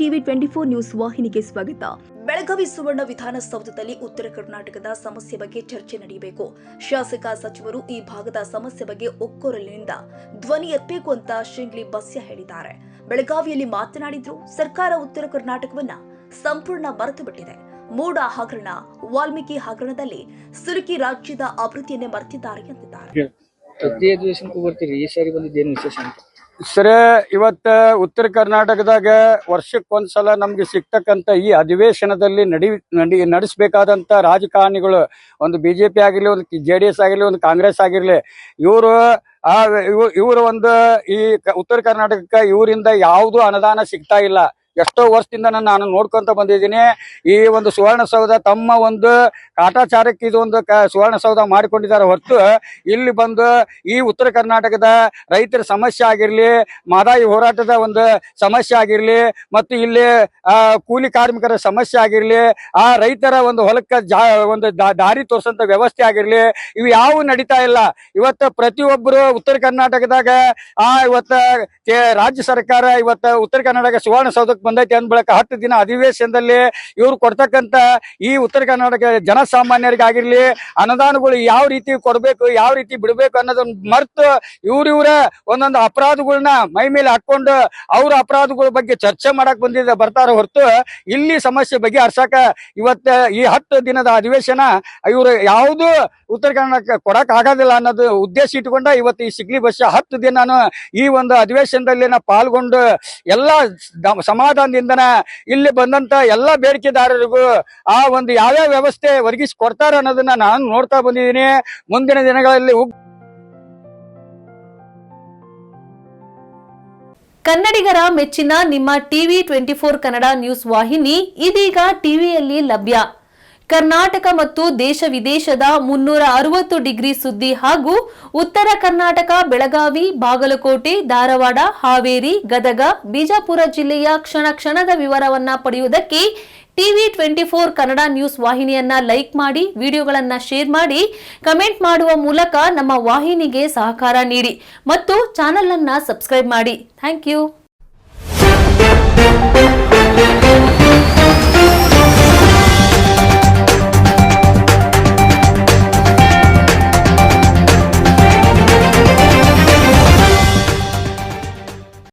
TV 24 news ವಾಹಿನಿಗೆ ಸ್ವಾಗತ. ಬೆಳಗಾವಿ ಸುವರ್ಣ ವಿಧಾನಸೌಧದಲ್ಲಿ ಉತ್ತರ ಕರ್ನಾಟಕದ ಸಮಸ್ಯೆ ಬಗ್ಗೆ ಚರ್ಚೆ ನಡೆಯಬೇಕು. ಶಾಸಕ ಸಚಿವರು ಈ ಭಾಗದ ಸಮಸ್ಯೆ ಬಗ್ಗೆ ಒಕ್ಕೊರಲಿನಿಂದ ಧ್ವನಿ ಎತ್ತಬೇಕು ಅಂತ ಶಿಂಗ್ಲಿ ಬಸ್ಯ ಹೇಳಿದ್ದಾರೆ. ಬೆಳಗಾವಿಯಲ್ಲಿ ಮಾತನಾಡಿದ್ರು, ಸರ್ಕಾರ ಉತ್ತರ ಕರ್ನಾಟಕವನ್ನ ಸಂಪೂರ್ಣ ಮರೆತು ಬಿಟ್ಟಿದೆ. ಮೂಡ ಹಗರಣ, ವಾಲ್ಮೀಕಿ ಹಗರಣದಲ್ಲಿ ಸಿಲುಕಿ ರಾಜ್ಯದ ಅಭಿವೃದ್ಧಿಯನ್ನೇ ಮರೆತಿದ್ದಾರೆ ಎಂದಿದ್ದಾರೆ. ಸರ್, ಇವತ್ತ ಉತ್ತರ ಕರ್ನಾಟಕದಾಗ ವರ್ಷಕ್ಕೊಂದ್ಸಲ ನಮ್ಗೆ ಸಿಗ್ತಕ್ಕಂತ ಈ ಅಧಿವೇಶನದಲ್ಲಿ ನಡೆಸಬೇಕಾದಂತ ರಾಜಕಾರಣಿಗಳು, ಒಂದು ಬಿಜೆಪಿ ಆಗಿರ್ಲಿ, ಒಂದು JDS ಆಗಿರ್ಲಿ, ಒಂದು ಕಾಂಗ್ರೆಸ್ ಆಗಿರ್ಲಿ, ಇವರು ಒಂದು ಈ ಉತ್ತರ ಕರ್ನಾಟಕಕ್ಕೆ ಇವರಿಂದ ಯಾವುದು ಅನುದಾನ ಸಿಗ್ತಾ ಇಲ್ಲ. ಎಷ್ಟೋ ವರ್ಷದಿಂದ ನಾನು ನೋಡ್ಕೊಂತ ಬಂದಿದ್ದೀನಿ. ಈ ಒಂದು ಸುವರ್ಣಸೌಧ ತಮ್ಮ ಒಂದು ಕಾಟಾಚಾರಕ್ಕೆ ಇದು ಒಂದು ಸುವರ್ಣಸೌಧ ಮಾಡಿಕೊಂಡಿದ್ದಾರೆ ಹೊರತು ಇಲ್ಲಿ ಬಂದು ಈ ಉತ್ತರ ಕರ್ನಾಟಕದ ರೈತರ ಸಮಸ್ಯೆ ಆಗಿರ್ಲಿ, ಮಾದಾಯಿ ಹೋರಾಟದ ಒಂದು ಸಮಸ್ಯೆ ಆಗಿರ್ಲಿ, ಮತ್ತು ಇಲ್ಲಿ ಕೂಲಿ ಕಾರ್ಮಿಕರ ಸಮಸ್ಯೆ ಆಗಿರ್ಲಿ, ಆ ರೈತರ ಒಂದು ಹೊಲಕ್ಕೆ ಒಂದು ದಾರಿ ತೋರಿಸಂತ ವ್ಯವಸ್ಥೆ ಆಗಿರ್ಲಿ, ಇವು ಯಾವ ನಡೀತಾ ಇಲ್ಲ. ಇವತ್ತ ಪ್ರತಿಯೊಬ್ಬರು ಉತ್ತರ ಕರ್ನಾಟಕದಾಗ ಇವತ್ತ ರಾಜ್ಯ ಸರ್ಕಾರ ಇವತ್ತ ಉತ್ತರ ಕರ್ನಾಟಕ ಸುವರ್ಣಸೌಧಕ್ಕೆ ಬಂದೈತಿ ಅಂದ ಬಳಿಕ 10 ದಿನ ಅಧಿವೇಶನದಲ್ಲಿ ಇವ್ರು ಕೊಡ್ತಕ್ಕಂತ ಈ ಉತ್ತರ ಕರ್ನಾಟಕ ಜನಸಾಮಾನ್ಯರಿಗೆ ಆಗಿರ್ಲಿ ಅನುದಾನಗಳು ಯಾವ ರೀತಿ ಕೊಡ್ಬೇಕು, ಯಾವ ರೀತಿ ಬಿಡ್ಬೇಕು ಅನ್ನೋದನ್ನ ಮರ್ತು ಇವ್ರ ಒಂದೊಂದು ಅಪರಾಧಗಳನ್ನ ಮೈ ಮೇಲೆ ಹಾಕೊಂಡು ಅವ್ರ ಅಪರಾಧಗಳ ಬಗ್ಗೆ ಚರ್ಚೆ ಮಾಡಕ್ ಬರ್ತಾರ ಹೊರತು ಇಲ್ಲಿ ಸಮಸ್ಯೆ ಬಗ್ಗೆ ಹರ್ಸಕ ಇವತ್ತ ಈ 10 ದಿನದ ಅಧಿವೇಶನ ಇವ್ರು ಯಾವುದು ಉತ್ತರ ಕರ್ನಾಟಕ ಕೊಡಕ್ ಆಗೋದಿಲ್ಲ ಅನ್ನೋದು ಉದ್ದೇಶ ಇಟ್ಕೊಂಡ ಇವತ್ತು ಈ ಸಿಗ್ಲಿ ಬಸ್ 10 ದಿನಾನು ಈ ಒಂದು ಅಧಿವೇಶನದಲ್ಲಿ ಪಾಲ್ಗೊಂಡು ಎಲ್ಲ ಸಮಾಧಾನದಿಂದನ ಇಲ್ಲಿ ಬಂದಂತ ಎಲ್ಲ ಬೇಡಿಕೆದಾರರಿಗೂ ಆ ಒಂದು ಯಾವ್ಯಾವ ವ್ಯವಸ್ಥೆ ಒದಗಿಸಿ ಕೊಡ್ತಾರ ಅನ್ನೋದನ್ನ ನಾನು ನೋಡ್ತಾ ಬಂದಿದ್ದೀನಿ. ಮುಂದಿನ ದಿನಗಳಲ್ಲಿ ಕನ್ನಡಿಗರ ಮೆಚ್ಚಿನ ನಿಮ್ಮ ಟಿವಿ 24 ಕನ್ನಡ ನ್ಯೂಸ್ ವಾಹಿನಿ ಇದೀಗ ಟಿವಿಯಲ್ಲಿ ಲಭ್ಯ. ಕರ್ನಾಟಕ ಮತ್ತು ದೇಶ ವಿದೇಶದ 360 ಡಿಗ್ರಿ ಸುದ್ದಿ ಹಾಗೂ ಉತ್ತರ ಕರ್ನಾಟಕ, ಬೆಳಗಾವಿ, ಬಾಗಲಕೋಟೆ, ಧಾರವಾಡ, ಹಾವೇರಿ, ಗದಗ, ಬಿಜಾಪುರ ಜಿಲ್ಲೆಯ ಕ್ಷಣ ಕ್ಷಣದ ವಿವರವನ್ನ ಪಡೆಯುವುದಕ್ಕೆ ಟಿವಿ 24 ಕನ್ನಡ ನ್ಯೂಸ್ ವಾಹಿನಿಯನ್ನ ಲೈಕ್ ಮಾಡಿ, ವಿಡಿಯೋಗಳನ್ನ ಶೇರ್ ಮಾಡಿ, ಕಮೆಂಟ್ ಮಾಡುವ ಮೂಲಕ ನಮ್ಮ ವಾಹಿನಿಗೆ ಸಹಕಾರ ನೀಡಿ ಮತ್ತು ಚಾನೆಲ್ ಅನ್ನ ಸಬ್ಸ್ಕ್ರೈಬ್ ಮಾಡಿ. Thank you.